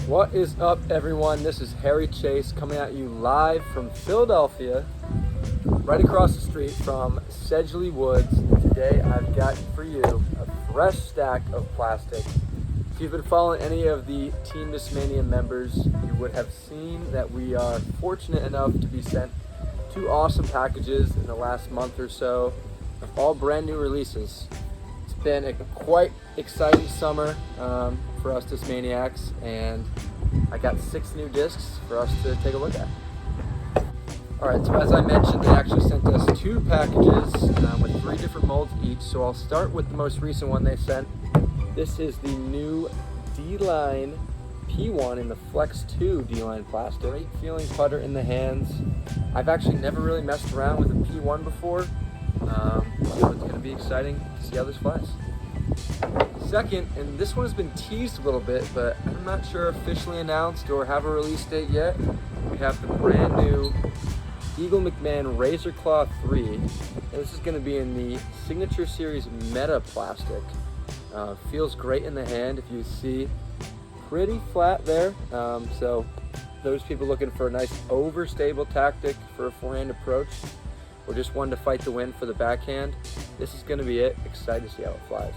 What is up, everyone? This is Harry Chase coming at you live from Philadelphia, right across the street from Sedgley Woods. And today I've got for you a fresh stack of plastic. If you've been following any of the Team Discmania members, you would have seen that we are fortunate enough to be sent two awesome packages in the last month or so of all brand new releases. It's been a quite exciting summer for us Discmaniacs, and I got 6 new discs for us to take a look at. Alright, so as I mentioned, they actually sent us 2 packages with 3 different molds each, so I'll start with the most recent one they sent. This is the new D-Line P1 in the Flex 2 D-Line plastic. Great feeling putter in the hands. I've actually never really messed around with a P1 before, so it's going to be exciting to see how this flies. Second, and this one has been teased a little bit, but I'm not sure officially announced or have a release date yet. We have the brand new Eagle McMahon Razor Claw 3. And this is going to be in the Signature Series Meta plastic. Feels great in the hand, if you see. Pretty flat there, so those people looking for a nice overstable tactic for a forehand approach, or just one to fight the wind for the backhand, this is going to be it. Excited to see how it flies.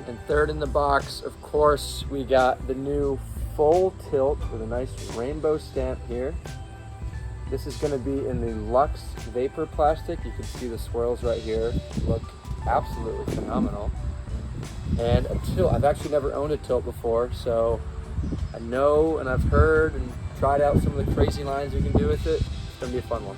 And third in the box, of course, we got the new full tilt with a nice rainbow stamp here. This is going to be in the Luxe Vapor plastic. You can see the swirls right here look absolutely phenomenal. And a tilt, I've actually never owned a tilt before, so I know and I've heard and tried out some of the crazy lines you can do with it. It's going to be a fun one.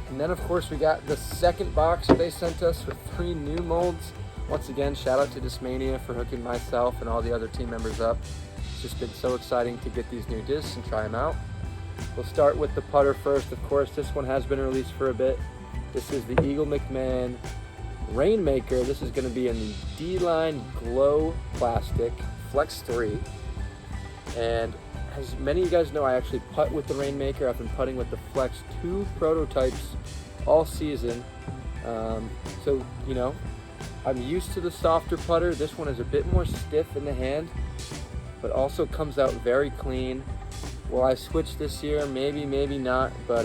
And then of course we got the second box they sent us with 3 new molds. Once again, shout out to Discmania for hooking myself and all the other team members up. It's just been so exciting to get these new discs and try them out. We'll start with the putter first. Of course, this one has been released for a bit. This is the Eagle McMahon Rainmaker. This is going to be in the D-Line Glow Plastic Flex 3. And as many of you guys know, I actually putt with the Rainmaker. I've been putting with the Flex 2 prototypes all season. So, you know, I'm used to the softer putter. This one is a bit more stiff in the hand, but also comes out very clean. Will I switch this year? Maybe, maybe not, but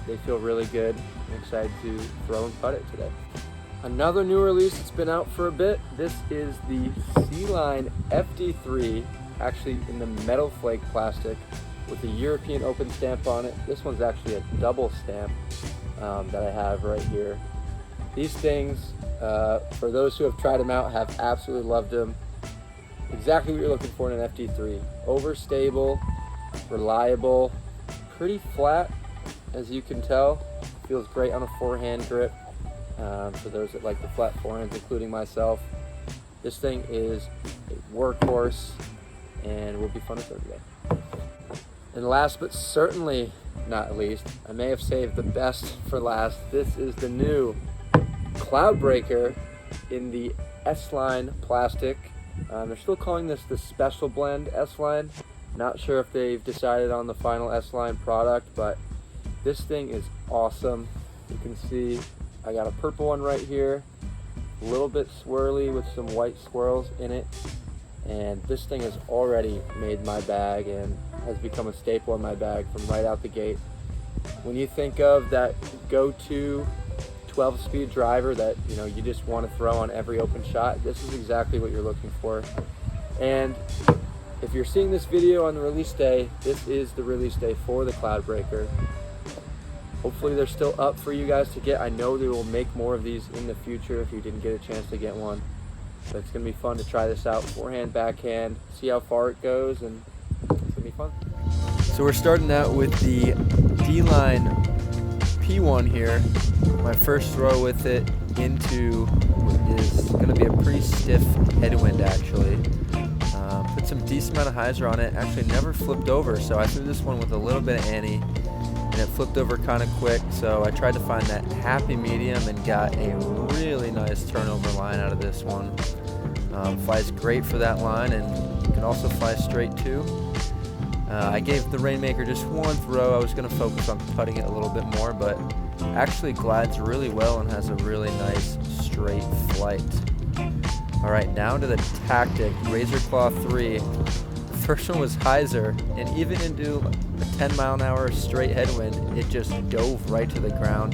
they feel really good. I'm excited to throw and putt it today. Another new release that's been out for a bit. This is the C-Line FD3, actually in the Metal Flake plastic with the European Open stamp on it. This one's actually a double stamp that I have right here. These things, for those who have tried them out, have absolutely loved them. Exactly what you're looking for in an FD3. Overstable, reliable, pretty flat, as you can tell. Feels great on a forehand grip. For those that like the flat forehands, including myself. This thing is a workhorse and will be fun to throw today. And last but certainly not least, I may have saved the best for last. This is the new Cloudbreaker in the S-Line plastic. They're still calling this the Special Blend S-Line. Not sure if they've decided on the final S-Line product, but this thing is awesome. You can see I got a purple one right here, a little bit swirly with some white swirls in it, and this thing has already made my bag and has become a staple in my bag from right out the gate. When you think of that go-to 12-speed driver that you just want to throw on every open shot, this is exactly what you're looking for. And if you're seeing this video on the release day, this is the release day for the Cloudbreaker. Hopefully they're still up for you guys to get. I know they will make more of these in the future if you didn't get a chance to get one. But it's going to be fun to try this out, forehand, backhand, see how far it goes, and it's going to be fun. So we're starting out with the D-Line P1 here. My first throw with it into what is going to be a pretty stiff headwind actually. Put some decent amount of hyzer on it. Actually never flipped over, so I threw this one with a little bit of ante, and it flipped over kind of quick, so I tried to find that happy medium and got a really nice turnover line out of this one. Flies great for that line, and you can also fly straight too. I gave the Rainmaker just one throw. I was going to focus on putting it a little bit more, but actually glides really well and has a really nice straight flight. All right, down to the tactic, Razor Claw 3. The first one was hyzer, and even into a 10-mile-an-hour straight headwind, it just dove right to the ground.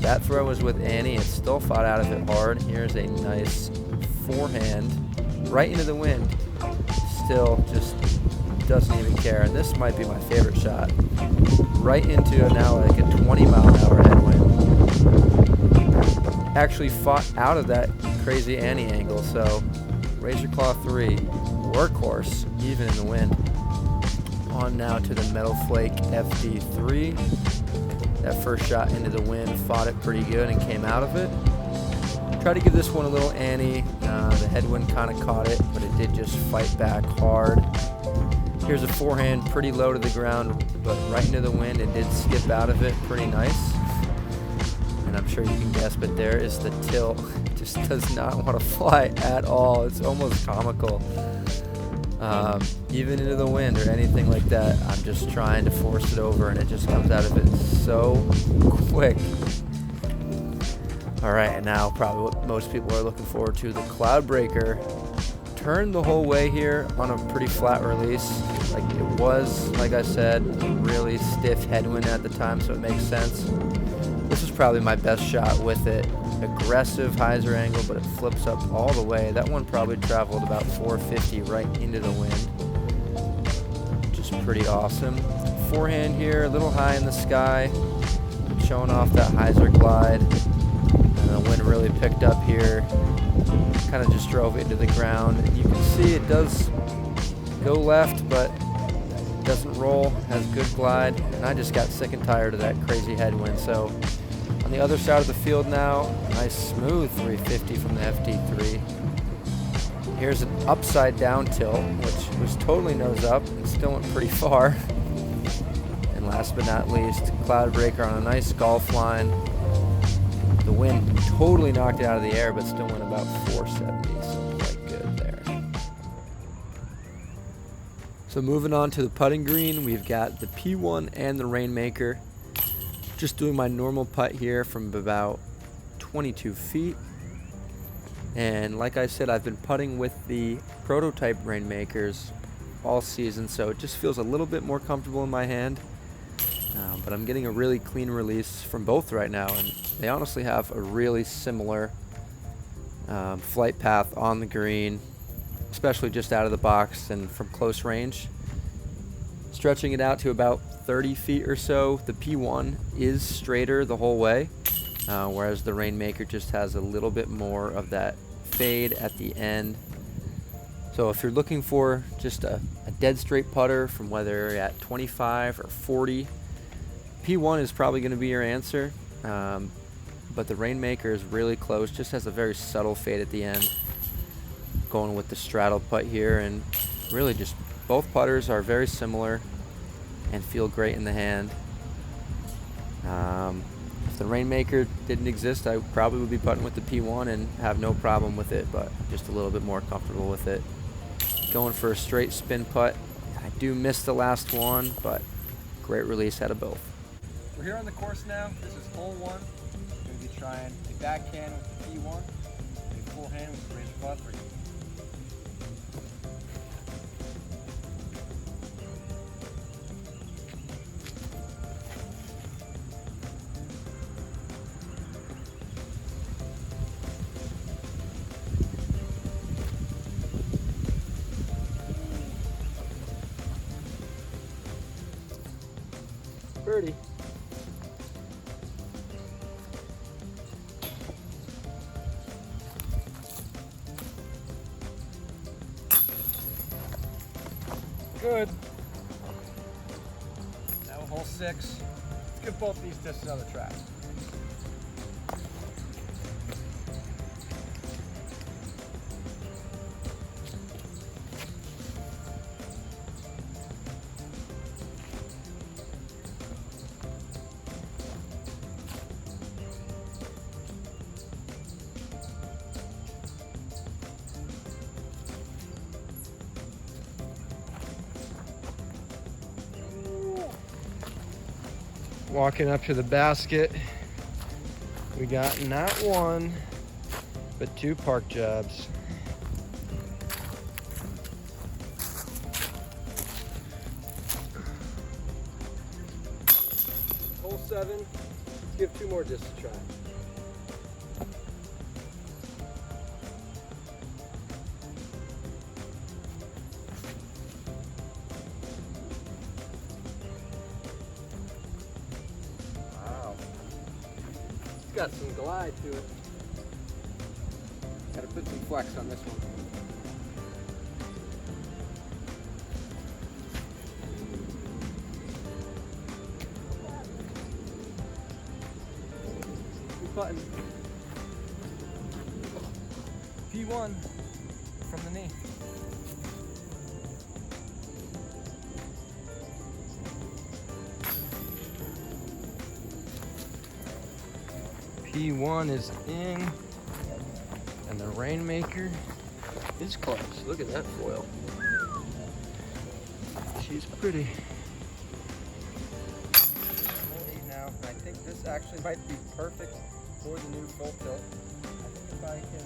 That throw was with Annie. It still fought out of it hard. Here's a nice forehand right into the wind. Still just doesn't even care. And this might be my favorite shot. Right into now like a 20-mile-an-hour headwind. Actually fought out of that crazy Annie angle. So Razor Claw 3, workhorse, even in the wind. On now to the Metal Flake FD3. That first shot into the wind, fought it pretty good and came out of it. Tried to give this one a little Annie. The headwind kind of caught it, but it did just fight back hard. Here's a forehand pretty low to the ground, but right into the wind. It did skip out of it pretty nice. And I'm sure you can guess, but there is the tilt. It just does not want to fly at all. It's almost comical. Even into the wind or anything like that, I'm just trying to force it over and it just comes out of it so quick. Alright, and now probably what most people are looking forward to, the Cloudbreaker. Turned the whole way here on a pretty flat release. Like it was, like I said, really stiff headwind at the time, so it makes sense. This is probably my best shot with it. Aggressive hyzer angle, but it flips up all the way. That one probably traveled about 450 right into the wind, which is pretty awesome. Forehand here, a little high in the sky, showing off that hyzer glide. And the wind really picked up here, kind of just drove it into the ground. And you can see it does go left, but it doesn't roll, has good glide. And I just got sick and tired of that crazy headwind. So on the other side of the field now, nice smooth 350 from the FD3. Here's an upside down tilt, which was totally nose up and still went pretty far. And last but not least, Cloudbreaker on a nice golf line. The wind totally knocked it out of the air, but still went about 470, so quite good there. So moving on to the putting green, we've got the P1 and the Rainmaker. Just doing my normal putt here from about 22 feet. And like I said, I've been putting with the prototype Rainmakers all season, so it just feels a little bit more comfortable in my hand. But I'm getting a really clean release from both right now, and they honestly have a really similar flight path on the green, especially just out of the box and from close range. Stretching it out to about 30 feet or so, the P1 is straighter the whole way, whereas the Rainmaker just has a little bit more of that fade at the end. So if you're looking for just a dead straight putter from whether you're at 25 or 40, P1 is probably going to be your answer, but the Rainmaker is really close, just has a very subtle fade at the end. Going with the straddle putt here, and really just both putters are very similar and feel great in the hand. If the Rainmaker didn't exist, I probably would be putting with the P1 and have no problem with it, but just a little bit more comfortable with it. Going for a straight spin putt. I do miss the last one, but great release out of both. We're here on the course now. This is hole 1. We're going to be trying a backhand with the P1 and a forehand with the Razor Claw 3. Birdie. Good. Now hole 6. Let's give both these discs another try. Walking up to the basket, we got not one, but 2 park jobs. 7. Let's give 2 more discs a try. Wow. It's got some glide to it. Gotta put some flex on this one. Button. P1 from the knee. P1 is in, and the Rainmaker is close. Look at that foil. She's pretty. Now, I think this actually might be perfect for the new full tilt. I think if I can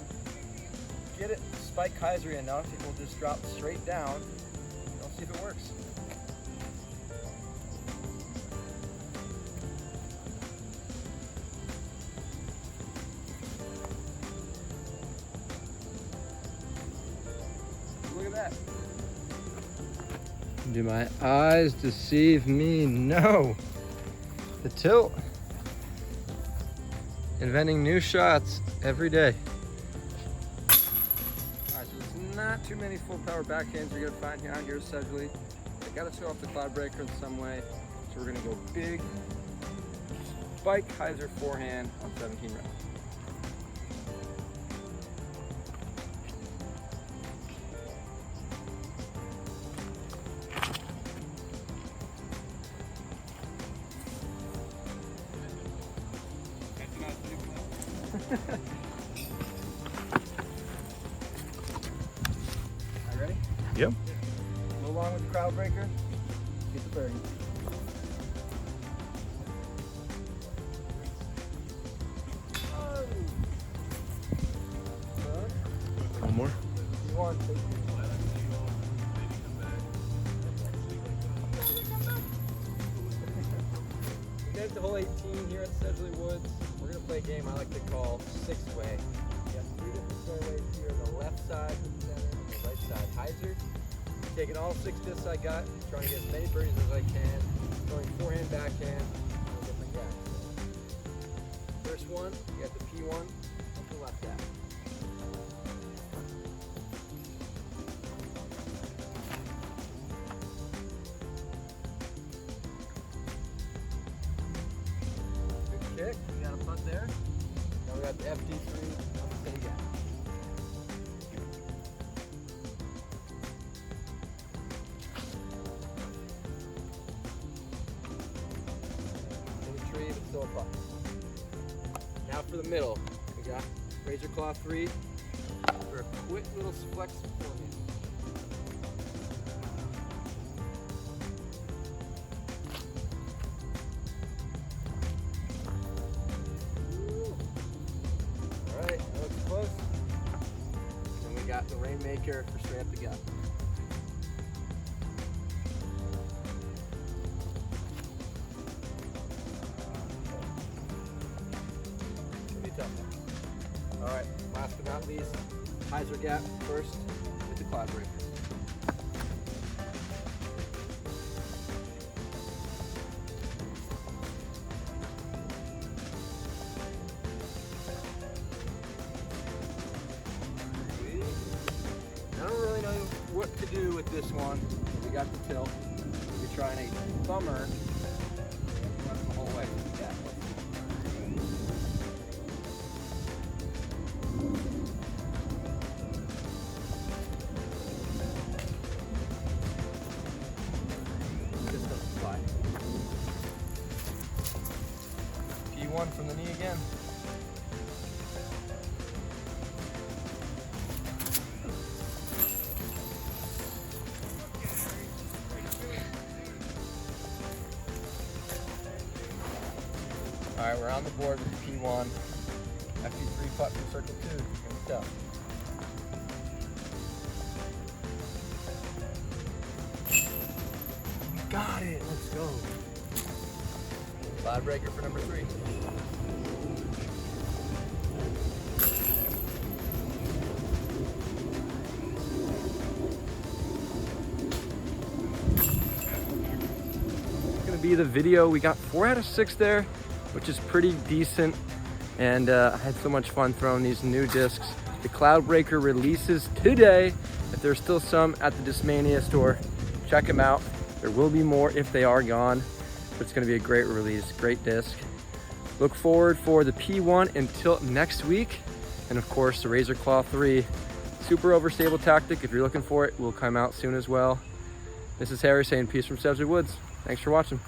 get it spike hyzery enough, it will just drop straight down. We'll see if it works. Look at that. Do my eyes deceive me? No. The tilt. Inventing new shots every day. Alright, so there's not too many full power backhands you're gonna find out here at Sedgley. I gotta show off the Cloudbreaker in some way. So we're gonna go big spike hyzer forehand on 17 rounds. Are you ready? Yep. Go along with the Cloudbreaker. Get the bearing. One more. You want to we get to hole 18 here at Sedgley Woods. We're going to play a game I like to call 6-way. You have 3 different fairways here on the left side, the center, and the right side. Hyzer. Taking all 6 discs I got, trying to get as many birdies as I can, throwing forehand, backhand, and different gaps. First one, you got the P1 up the left gap. Kick, we got a putt there. Now we got the FD3 on the same gap. In the tree, but still a putt. Now for the middle, we got Razor Claw 3 for a quick little flex forehand. Close. And we got the Rainmaker for straight up the gut. It'll be tough. Alright, last but not least, hyzer gap first with the Cloudbreaker. I don't really know what to do with this one. We got the tilt. We're trying a thumber. Run the whole way. Yeah. This doesn't fly. P1 from the knee again. All right, we're on the board with the P1. FD3 putt from circle 2. Here we go. We got it. Let's go. Cloudbreaker for number 3. It's gonna be the video. We got 4 out of 6 there, which is pretty decent. And I had so much fun throwing these new discs. The Cloudbreaker releases today. If there's still some at the Discmania store, check them out. There will be more if they are gone, but it's gonna be a great release, great disc. Look forward for the P1 until next week. And of course, the Razor Claw 3, super overstable tactic. If you're looking for it, will come out soon as well. This is Harry saying peace from Sedgley Woods. Thanks for watching.